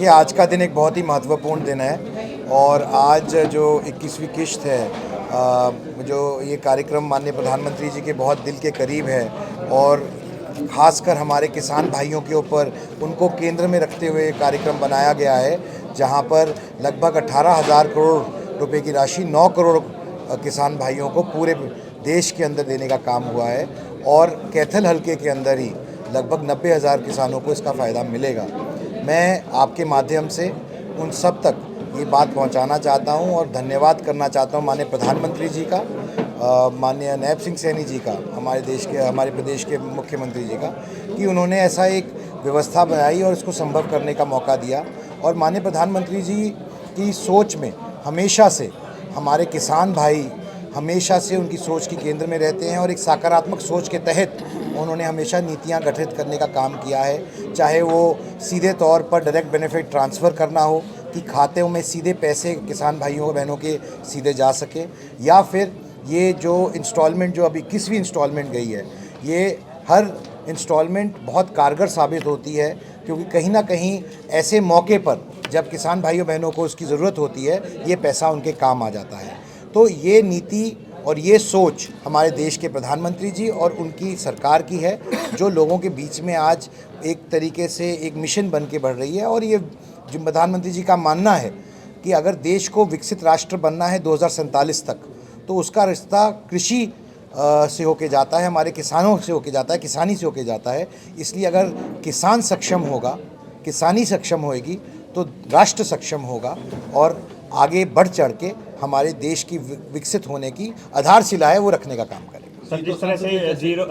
देखिए, आज का दिन एक बहुत ही महत्वपूर्ण दिन है और आज जो 21वीं किश्त है, जो ये कार्यक्रम माननीय प्रधानमंत्री जी के बहुत दिल के करीब है और खासकर हमारे किसान भाइयों के ऊपर उनको केंद्र में रखते हुए ये कार्यक्रम बनाया गया है, जहां पर लगभग 18,000 करोड़ रुपए की राशि 9 करोड़ किसान भाइयों को पूरे देश के अंदर देने का काम हुआ है और कैथल हलके के अंदर ही लगभग 90,000 किसानों को इसका फ़ायदा मिलेगा। मैं आपके माध्यम से उन सब तक ये बात पहुंचाना चाहता हूं और धन्यवाद करना चाहता हूं माननीय प्रधानमंत्री जी का, माननीय नैब सिंह सैनी जी का, हमारे प्रदेश के मुख्यमंत्री जी का, कि उन्होंने ऐसा एक व्यवस्था बनाई और इसको संभव करने का मौका दिया। और माननीय प्रधानमंत्री जी की सोच में हमेशा से हमारे किसान भाई हमेशा से उनकी सोच के केंद्र में रहते हैं और एक सकारात्मक सोच के तहत उन्होंने हमेशा नीतियां गठित करने का काम किया है, चाहे वो सीधे तौर पर डायरेक्ट बेनिफिट ट्रांसफ़र करना हो कि खाते में सीधे पैसे किसान भाइयों बहनों के सीधे जा सके, या फिर ये जो इंस्टॉलमेंट जो अभी 21वीं इंस्टॉलमेंट गई है, ये हर इंस्टॉलमेंट बहुत कारगर साबित होती है, क्योंकि कहीं ना कहीं ऐसे मौके पर जब किसान भाइयों बहनों को उसकी ज़रूरत होती है, ये पैसा उनके काम आ जाता है। तो ये नीति और ये सोच हमारे देश के प्रधानमंत्री जी और उनकी सरकार की है, जो लोगों के बीच में आज एक तरीके से एक मिशन बन के बढ़ रही है। और ये जो प्रधानमंत्री जी का मानना है कि अगर देश को विकसित राष्ट्र बनना है 2047 तक, तो उसका रिश्ता कृषि से होके जाता है, हमारे किसानों से होके जाता है, किसानी से होके जाता है। इसलिए अगर किसान सक्षम होगा, किसानी सक्षम होएगी, तो राष्ट्र सक्षम होगा और आगे बढ़ चढ़ के हमारे देश की विकसित होने की आधारशिला है वो रखने का काम करेगा। सर, जिस तरह से जीरो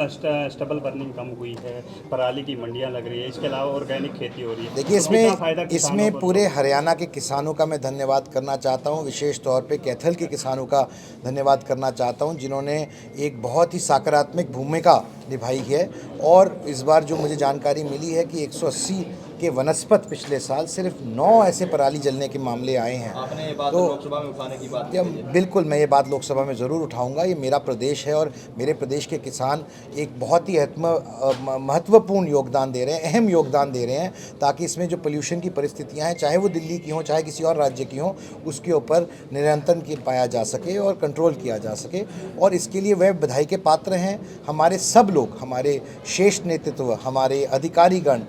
स्टबल बर्निंग कम हुई है, पराली की मंडियां लग रही है, इसके अलावा ऑर्गेनिक खेती हो रही है, देखिए, इसमें पूरे हरियाणा के किसानों का मैं धन्यवाद करना चाहता हूं, विशेष तौर पे कैथल के किसानों का धन्यवाद करना चाहता हूं, जिन्होंने एक बहुत ही सकारात्मक भूमिका निभाई है। और इस बार जो मुझे जानकारी मिली है कि 180 के वनस्पत पिछले साल सिर्फ 9 ऐसे पराली जलने के मामले आए हैं। आपने ये बात तो लोकसभा में उठाने की बात बिल्कुल, मैं ये बात लोकसभा में ज़रूर उठाऊंगा। ये मेरा प्रदेश है और मेरे प्रदेश के किसान एक बहुत ही महत्वपूर्ण योगदान दे रहे हैं, अहम योगदान दे रहे हैं, ताकि इसमें जो पोल्यूशन की परिस्थितियां हैं, चाहे वो दिल्ली की हों, चाहे किसी और राज्य की हों, उसके ऊपर नियंत्रण पाया जा सके और कंट्रोल किया जा सके। और इसके लिए वह बधाई के पात्र हैं हमारे सब लोग, हमारे शेष नेतृत्व, हमारे अधिकारीगण,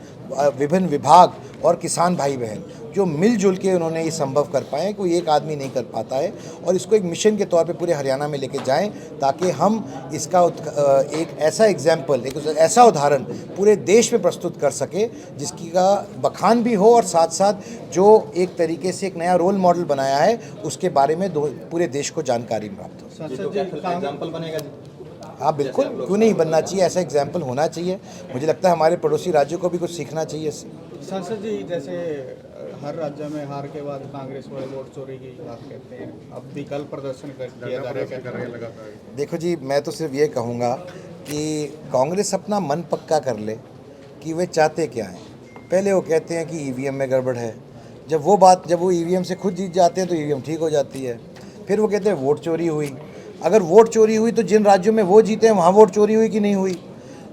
विभिन्न विभाग और किसान भाई बहन, जो मिलजुल के उन्होंने ये संभव कर पाए। कोई एक आदमी नहीं कर पाता है और इसको एक मिशन के तौर पे पूरे हरियाणा में लेके जाएं, ताकि हम इसका एक ऐसा एग्जाम्पल, एक ऐसा उदाहरण पूरे देश में प्रस्तुत कर सके, जिसकी का बखान भी हो और साथ साथ जो एक तरीके से एक नया रोल मॉडल बनाया है उसके बारे में पूरे देश को जानकारी प्राप्त हो। एग्जाम्पल बनेगा। हाँ बिल्कुल, क्यों नहीं बनना चाहिए, ऐसा एग्जाम्पल होना चाहिए। मुझे लगता है हमारे पड़ोसी राज्यों को भी कुछ सीखना चाहिए इससे। सांसद जी, जैसे हर राज्य में हार के बाद कांग्रेस वाले वोट चोरी की बात करते हैं, अब भी कल प्रदर्शन किया जा रहा है। देखो जी, मैं तो सिर्फ ये कहूँगा कि कांग्रेस अपना मन पक्का कर ले कि वे चाहते क्या हैं। पहले वो कहते हैं कि ईवीएम में गड़बड़ है, जब वो ईवीएम से खुद जीत जाते हैं तो ईवीएम ठीक हो जाती है। फिर वो कहते हैं वोट चोरी हुई। अगर वोट चोरी हुई तो जिन राज्यों में वो जीते हैं वहाँ वोट चोरी हुई कि नहीं हुई।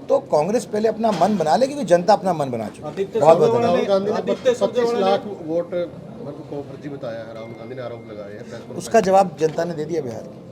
तो कांग्रेस पहले अपना मन बना ले, क्योंकि जनता अपना मन बना चुकी है। बहुत बहुत धन्यवाद। 25 लाख वोट को फर्जी बताया है, राहुल गांधी ने आरोप लगाए हैं। उसका जवाब जनता ने दे दिया बिहार की।